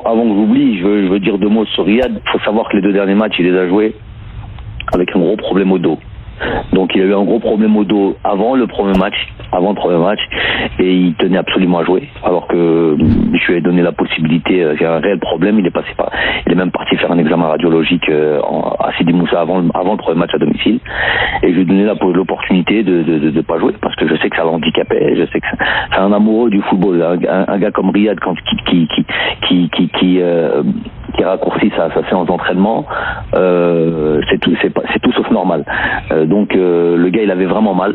Avant que j'oublie, je veux dire deux mots sur Riyad. Il faut savoir que les deux derniers matchs, il les a joués avec un gros problème au dos. Donc il a eu un gros problème au dos avant le premier match, et il tenait absolument à jouer. Alors que je lui ai donné la possibilité, j'ai un réel problème, il est même parti faire un examen radiologique à Sidi Moussa avant le premier match à domicile. Et je lui ai donné l'opportunité de pas jouer, parce que je sais que ça l'handicapait, je sais que c'est un amoureux du football. Un gars comme Riyad, qui raccourcit sa séance d'entraînement, c'est tout sauf normal. Donc le gars, il avait vraiment mal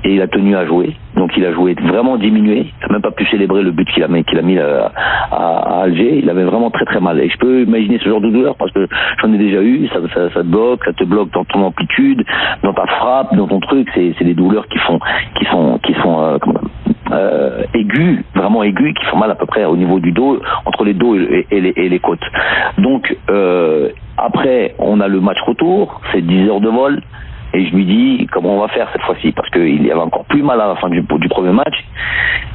et il a tenu à jouer. Donc il a joué vraiment diminué. Il n'a même pas pu célébrer le but qu'il a mis à Alger. Il avait vraiment très très mal. Et je peux imaginer ce genre de douleur parce que j'en ai déjà eu. Ça te bloque dans ton amplitude, dans ta frappe, dans ton truc. C'est des douleurs qui sont aiguës, vraiment aiguës, qui font mal à peu près au niveau du dos, entre les dos et les côtes. Donc après, on a le match retour, c'est 10 heures de vol. Et je lui dis comment on va faire cette fois-ci, parce qu'il y avait encore plus mal à la fin du premier match.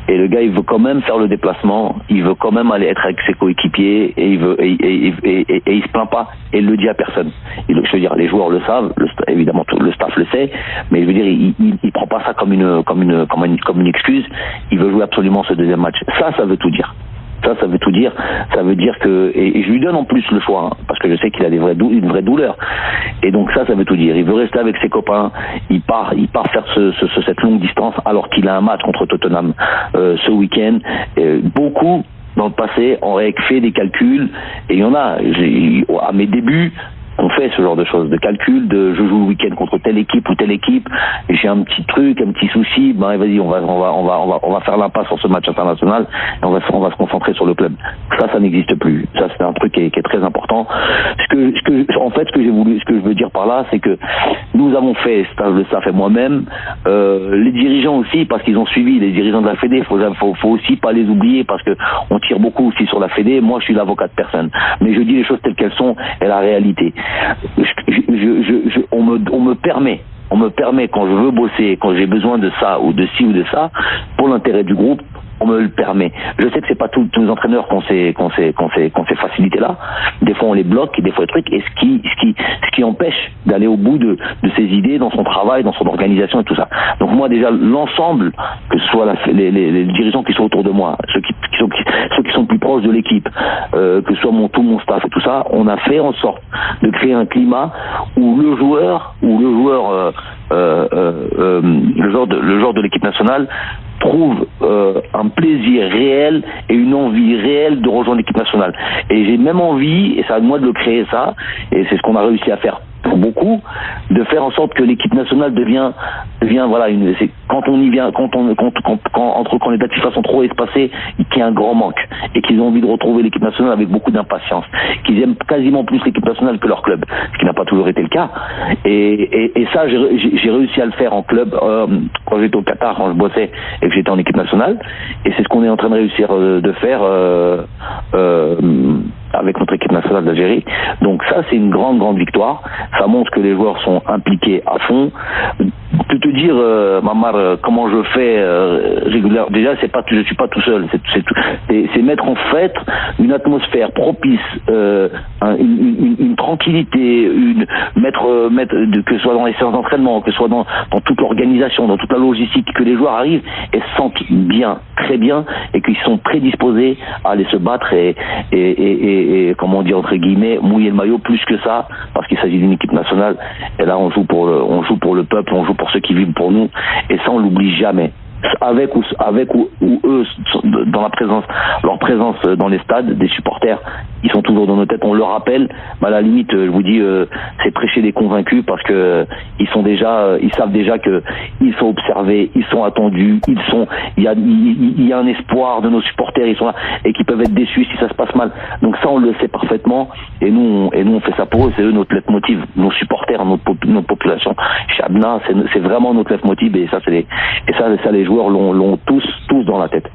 Et le gars, il veut quand même faire le déplacement, il veut quand même aller être avec ses coéquipiers, et il se plaint pas, et il le dit à personne. Je veux dire, les joueurs le savent, évidemment tout le staff le sait, mais je veux dire, il prend pas ça comme une excuse. Il veut jouer absolument ce deuxième match. Ça veut tout dire. Ça veut tout dire. Ça veut dire que, et je lui donne en plus le choix, hein, parce que je sais qu'il a une vraie douleur. Et donc ça veut tout dire. Il veut rester avec ses copains. Il part faire cette longue distance alors qu'il a un match contre Tottenham ce week-end. Beaucoup dans le passé auraient fait des calculs, et il y en a. À mes débuts, on fait ce genre de choses, de calcul, je joue le week-end contre telle équipe ou telle équipe, et j'ai un petit truc, un petit souci, ben vas-y, on va faire l'impasse sur ce match international, et on va se concentrer sur le club. Ça n'existe plus. Ça, c'est un truc qui est très important. Ce que je veux dire par là, c'est que nous avons fait, le staff et moi-même, les dirigeants aussi, parce qu'ils ont suivi, les dirigeants de la Fédé, faut aussi pas les oublier, parce que on tire beaucoup aussi sur la Fédé. Moi, je suis l'avocat de personne, mais je dis les choses telles qu'elles sont et la réalité. On me permet, quand je veux bosser, quand j'ai besoin de ça ou de ci ou de ça, pour l'intérêt du groupe, on me le permet. Je sais que c'est pas tous les entraîneurs qu'on s'est facilité là. Des fois on les bloque, des fois les trucs, et ce qui empêche d'aller au bout de ses idées, dans son travail, dans son organisation et tout ça. Donc moi déjà l'ensemble, que ce soit les dirigeants qui sont autour de moi, ceux qui sont plus proches de l'équipe, que ce soit tout mon staff et tout ça, on a fait en sorte de créer un climat où le joueur de l'équipe nationale trouve un plaisir réel et une envie réelle de rejoindre l'équipe nationale. Et j'ai même envie, et c'est à moi de le créer ça, et c'est ce qu'on a réussi à faire pour beaucoup, de faire en sorte que l'équipe nationale devient voilà, c'est quand on y vient, quand les dates FIFA sont trop espacées, qu'il y a un grand manque, et qu'ils ont envie de retrouver l'équipe nationale avec beaucoup d'impatience, qu'ils aiment quasiment plus l'équipe nationale que leur club, ce qui n'a pas toujours été le cas. Et ça, j'ai réussi à le faire en club quand j'étais au Qatar, quand je bossais et que j'étais en équipe nationale, et c'est ce qu'on est en train de réussir de faire avec notre équipe nationale d'Algérie. Donc ça, c'est une grande victoire. Ça montre que les joueurs sont impliqués à fond. De te dire, Mamar, comment je fais régulièrement. Déjà, je suis pas tout seul. C'est mettre en fait une atmosphère propice, une tranquillité, que ce soit dans les séances d'entraînement, que ce soit dans toute l'organisation, dans toute la logistique, que les joueurs arrivent et se sentent bien, très bien, et qu'ils sont prédisposés à aller se battre et comment dire, entre guillemets, mouiller le maillot plus que ça, parce qu'il s'agit d'une équipe nationale. Et là, on joue pour le peuple, on joue pour ceux qui vivent pour nous, et ça, on l'oublie jamais. Avec ou eux, dans leur présence dans les stades, des supporters, ils sont toujours dans nos têtes, on le rappelle, mais à la limite, je vous dis, c'est prêcher des convaincus, parce que ils savent déjà que ils sont observés, ils sont attendus, il y a un espoir de nos supporters, ils sont là, et qui peuvent être déçus si ça se passe mal. Donc ça, on le sait parfaitement, et nous on fait ça pour eux, c'est eux notre leitmotiv, nos supporters, notre population. Chabna, c'est vraiment notre leitmotiv, et ça les joueurs l'ont tous dans la tête.